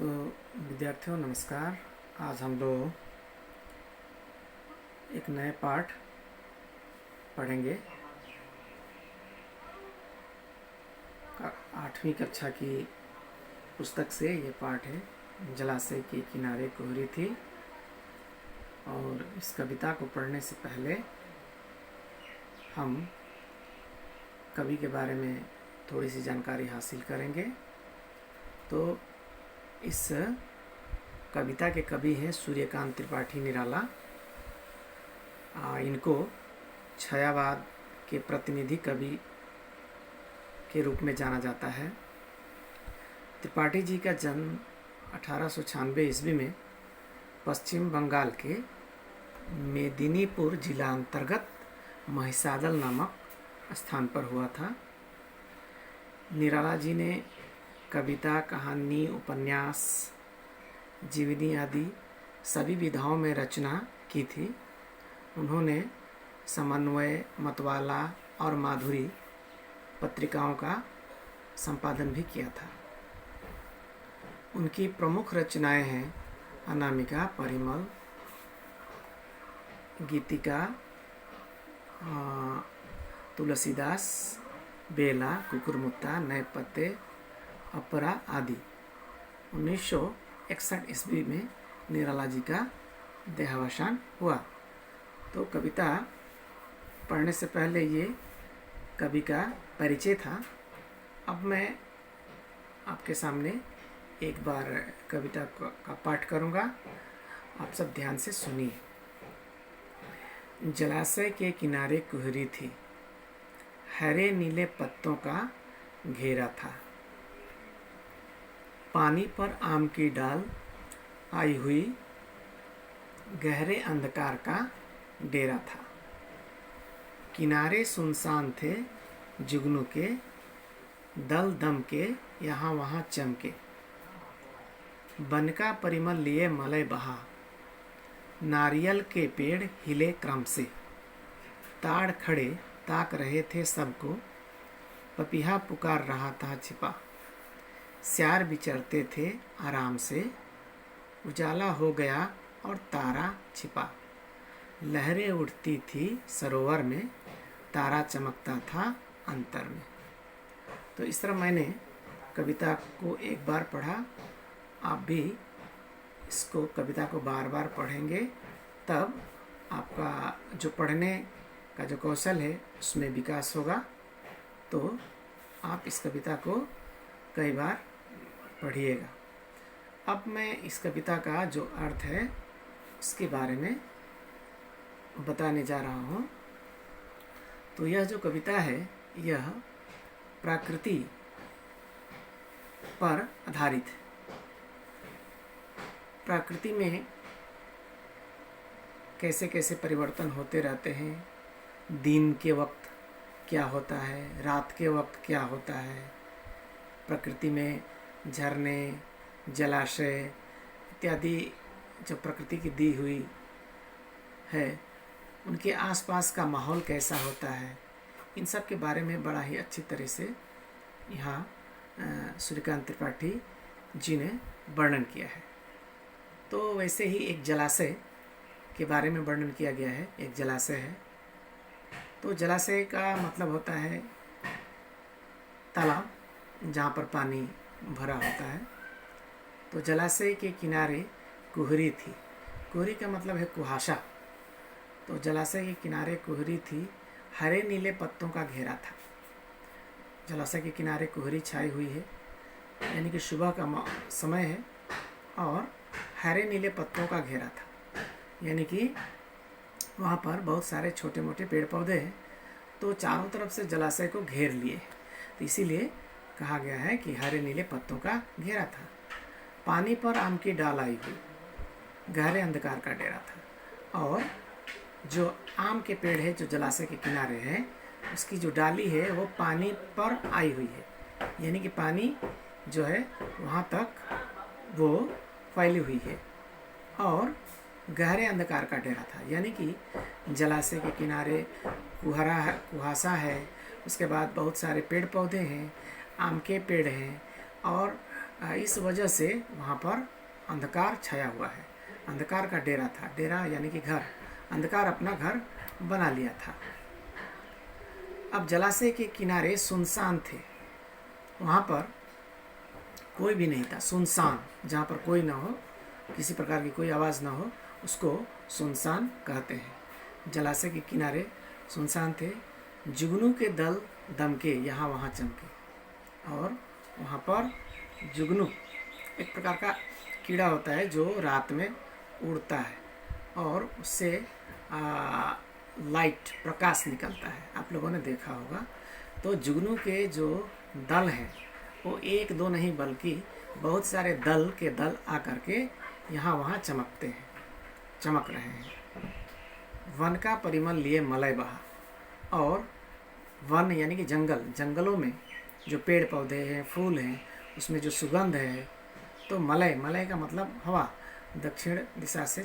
तो विद्यार्थियों नमस्कार। आज हम लोग एक नए पाठ पढ़ेंगे। 8वीं कक्षा की पुस्तक से ये पाठ है। जलाशय के किनारे कोहरी थी। और इस कविता को पढ़ने से पहले हम कवि के बारे में थोड़ी सी जानकारी हासिल करेंगे। तो इस कविता के कवि हैं सूर्यकांत त्रिपाठी निराला। इनको छायावाद के प्रतिनिधि कवि के रूप में जाना जाता है। त्रिपाठी जी का जन्म 1896 ईस्वी में पश्चिम बंगाल के मेदिनीपुर जिला अंतर्गत महिसादल नामक स्थान पर हुआ था। निराला जी ने कविता, कहानी, उपन्यास, जीवनी आदि सभी विधाओं में रचना की थी। उन्होंने समन्वय, मतवाला और माधुरी पत्रिकाओं का संपादन भी किया था। उनकी प्रमुख रचनाएं हैं अनामिका, परिमल, गीतिका, तुलसीदास, बेला, कुकुरमुत्ता, नए पत्ते, अपरा आदि। 1961 ईस्वी में निराला जी का देहावसान हुआ। तो कविता पढ़ने से पहले ये कवि का परिचय था। अब मैं आपके सामने एक बार कविता का पाठ करूँगा। आप सब ध्यान से सुनिए। जलाशय के किनारे कुहरी थी, हरे नीले पत्तों का घेरा था। पानी पर आम की डाल आई हुई, गहरे अंधकार का डेरा था। किनारे सुनसान थे, जुगनू के दल दम के यहाँ वहाँ चमके। बनका परिमल लिए मलय बहा, नारियल के पेड़ हिले क्रम से। ताड़ खड़े ताक रहे थे सबको, पपीहा पुकार रहा था छिपा। स्यार विचरते थे आराम से, उजाला हो गया और तारा छिपा। लहरें उठती थी सरोवर में, तारा चमकता था अंतर में। तो इस तरह मैंने कविता को एक बार पढ़ा। आप भी इसको कविता को बार बार पढ़ेंगे, तब आपका जो पढ़ने का जो कौशल है उसमें विकास होगा। तो आप इस कविता को कई बार पढ़िएगा। अब मैं इस कविता का जो अर्थ है उसके बारे में बताने जा रहा हूँ। तो यह जो कविता है यह प्रकृति पर आधारित है। प्रकृति में कैसे कैसे परिवर्तन होते रहते हैं। दिन के वक्त क्या होता है, रात के वक्त क्या होता है। प्रकृति में झरने, जलाशय इत्यादि जो प्रकृति की दी हुई है, उनके आसपास का माहौल कैसा होता है, इन सब के बारे में बड़ा ही अच्छी तरह से यहाँ सूर्यकांत त्रिपाठी जी ने वर्णन किया है। तो वैसे ही एक जलाशय के बारे में वर्णन किया गया है। एक जलाशय है। तो जलाशय का मतलब होता है तालाब जहाँ पर पानी भरा होता है। तो जलाशय के किनारे कुहरी थी। कुहरी का मतलब है कुहासा। तो जलाशय के किनारे कुहरी थी, हरे नीले पत्तों का घेरा था। जलाशय के किनारे कुहरी छाई हुई है, यानी कि सुबह का समय है और हरे नीले पत्तों का घेरा था, यानी कि वहाँ पर बहुत सारे छोटे मोटे पेड़ पौधे हैं। तो चारों तरफ से जलाशय को घेर लिए, तो इसीलिए कहा गया है कि हरे नीले पत्तों का घेरा था। पानी पर आम की डाल आई हुई, गहरे अंधकार का डेरा था। और जो आम के पेड़ है जो जलाशय के किनारे है, उसकी जो डाली है वो पानी पर आई हुई है, यानी कि पानी जो है वहाँ तक वो फैली हुई है। और गहरे अंधकार का डेरा था, यानी कि जलाशय के किनारे कुहासा है, उसके बाद बहुत सारे पेड़ पौधे हैं, आम के पेड़ हैं और इस वजह से वहाँ पर अंधकार छाया हुआ है। अंधकार का डेरा था, डेरा यानी कि घर, अंधकार अपना घर बना लिया था। अब जलाशय के किनारे सुनसान थे, वहाँ पर कोई भी नहीं था। सुनसान, जहाँ पर कोई ना हो, किसी प्रकार की कोई आवाज़ ना हो, उसको सुनसान कहते हैं। जलाशय के किनारे सुनसान थे, जुगनू के दल दमके यहाँ वहाँ चमके। और वहाँ पर जुगनू एक प्रकार का कीड़ा होता है जो रात में उड़ता है और उससे लाइट, प्रकाश निकलता है, आप लोगों ने देखा होगा। तो जुगनू के जो दल हैं वो एक दो नहीं बल्कि बहुत सारे दल के दल आकर के यहाँ वहाँ चमकते हैं, चमक रहे हैं। वन का परिमल लिए मलय बहा, और वन यानी कि जंगल, जंगलों में जो पेड़ पौधे हैं, फूल हैं, उसमें जो सुगंध है, तो मलय, मलय का मतलब हवा, दक्षिण दिशा से